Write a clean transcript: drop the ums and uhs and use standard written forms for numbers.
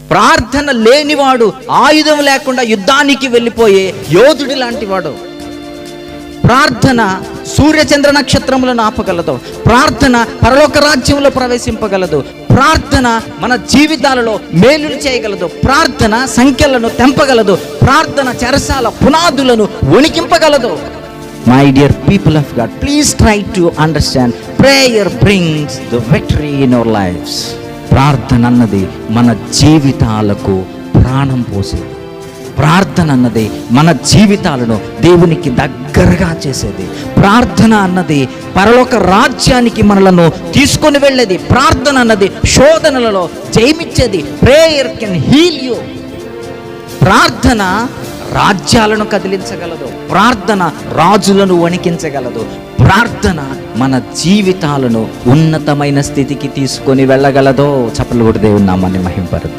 ప్రార్థన లేనివాడు ఆయుధం లేకుండా యుద్ధానికి వెళ్ళిపోయే యోధుడి లాంటి వాడు. ప్రార్థన సూర్యచంద్ర నక్షత్రములను ఆపగలదు. ప్రార్థన పరలోక రాజ్యంలో ప్రవేశింపగలదు. ప్రార్థన మన జీవితాలలో మేలులు చేయగలదు. ప్రార్థన సంఖ్యలను తెంపగలదు. ప్రార్థన చెరసాల పునాదులను వణికింపగలదు. My dear people of God, please try to understand, prayer brings the victory in our lives. ప్రార్థన అన్నది మన జీవితాలకు ప్రాణం పోసేది. ప్రార్థన అన్నది మన జీవితాలను దేవునికి దగ్గరగా చేసేది. ప్రార్థన అన్నది పరలోక రాజ్యానికి మనలను తీసుకొని వెళ్ళేది. ప్రార్థన అన్నది శోధనలలో జయమిచ్చేది. Prayer can heal you. ప్రార్థన రాజ్యాలను కదిలించగలదు. ప్రార్థన రాజులను వణికించగలదు. ప్రార్థన మన జీవితాలను ఉన్నతమైన స్థితికి తీసుకొని వెళ్ళగలదో. చప్పట్లు కొట్టి దేవుని నామాన్ని మహింపరుద్దాం.